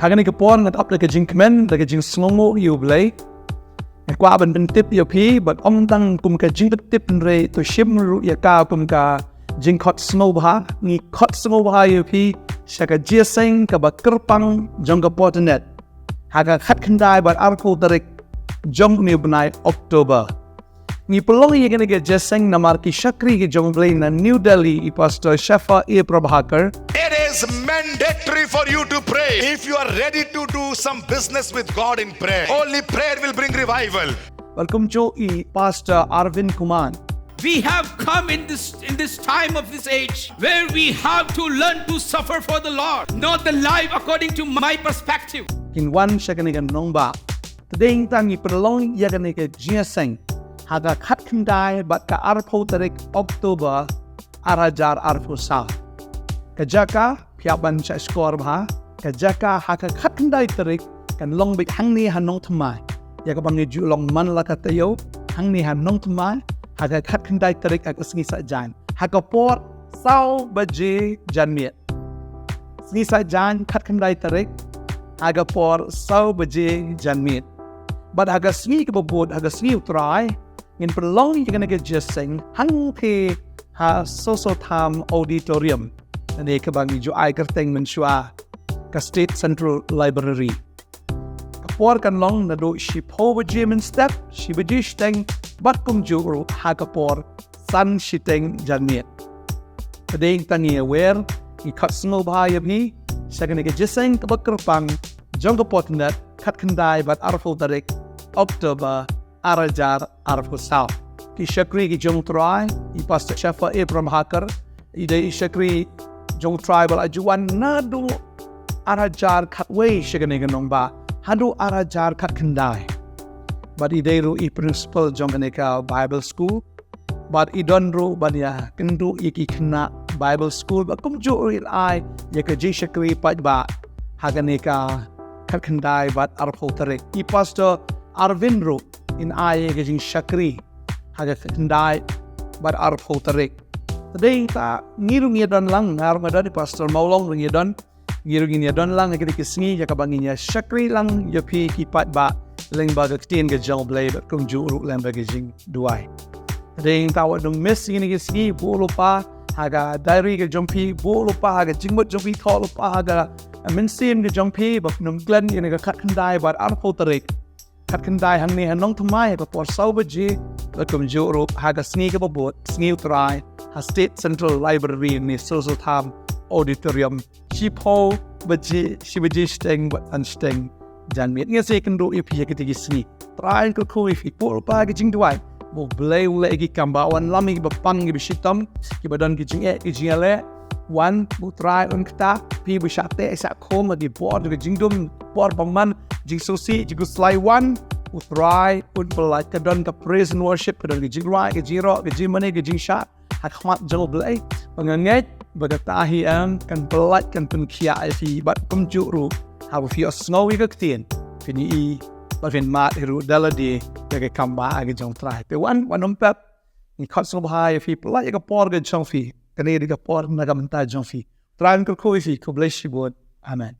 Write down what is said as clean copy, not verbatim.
hagan ni kapon ngat up le jing kemen le jing sngomo yu blay kwa ban tip yu pi but tang kum ka jing tip re to shim ru ya ka kum ka jing khot snow ba ni khot snow ba yu pi shaka Jingiaseng ka ba kyrpang jong ka Potternet haga khat khandai but arko tarik jong ni banai October ni pelong ye gonna get Jingiaseng namar ki shakri ki jong blay na New Delhi I pastor Shafa E Prabhakar. It is mandatory for you to pray. If you are ready to do some business with God in prayer, only prayer will bring revival. Welcome to Pastor Arvind Kumar. We have come in this time of this age where we have to learn to suffer for the Lord, not the life according to my perspective. In one shakanigan nongba, today tang ni pelong ye gonna get Jingiaseng haga khat khandai but ka arpo tarik October arajar arpo sa. Kajaka piaban sa skor ba kajaka haka khat khandai tarik kan long big hangni han Nongthymmai ya ka bangi julong man la ka tayo hangni han Nongthymmai haga khat khandai tarik ak sngi sa jan haka por sau baje janmiet sngi sa jan khat khandai tarik haga por sau baje janmiet but haga sngi ka bod haga sngi utrai in prolong you gonna get Jingiaseng hang pe ha social time auditorium Ani kabangi jo ai kerteng mensua ka State Central Library. Kapor kan long na do shi po bajimin step shi bajish teng bat kum jo ha kapor san shi teng janmiet. Kadeng tangi aware I kat snow bahaya bhi second ke Jingiaseng ka kyrpang jong ka Potternet kat khandai bat arfo tarik October arajar arfo sao. Ki shakri ki jong try I pastor Shafa E Prabhakar ide shakri jong tribal ajuan nadu arajar khatway shagane ganong ba hadu arajar khat khandai but ideru I principal jong ka Bible school but idonru banya kendu iki khna Bible school ba kumjo il ai yaka jishakri pajba hagane ka khat khandai but arpho tarik I pastor Arvindru in ai ka jing shakri haga khandai but arpho tarik Today ta ngirung yadon lang ngarong ada di pastor maulong ring yadon ngirung yadon lang ngikit kisngi ya kabanginya shakri lang yapi kipat ba leng baga ktin ga jong blay but kung juru lang baga jing duai Today tawat dong miss ini kisngi bolo pa haga diary ga jompi bolo pa haga jingmot jompi tholo pa haga minsim ga jompi but nung glen ini ga khat khandai but arpo tarik khat khandai hang ni han Nongthymmai ba por sau baji but kung juru haga sngi ga babot sngi utrai ha State Central Library ni social time auditorium shipo baji shibaji steng but unsteng janmiet nga se kan do ipi ya kitigi sni try ko ko ifi por pa gi jing duai bo blay le gi kambawan lami ba pang gi bishitam ki badan gi jing e gi jingale one bo try on kta pi bu shate sa khom gi board gi jing dum board bangman jing sosi ji gu slide one bo try un polite ka don ka praise and worship ka don gi jing right gi jiro gi jing mane gi jing shat hakmat jol blay panganget bagatahi ang kan pelat kan penkia fi bat kumjuru ha fi snow wi gaktin fini I ba fin mat hiru daladi ga kamba ag jong try pe one pep ni khot so bhai fi pelat ga por ga jong fi kane ga por na ga manta jong fi try ko fi ko bless you god amen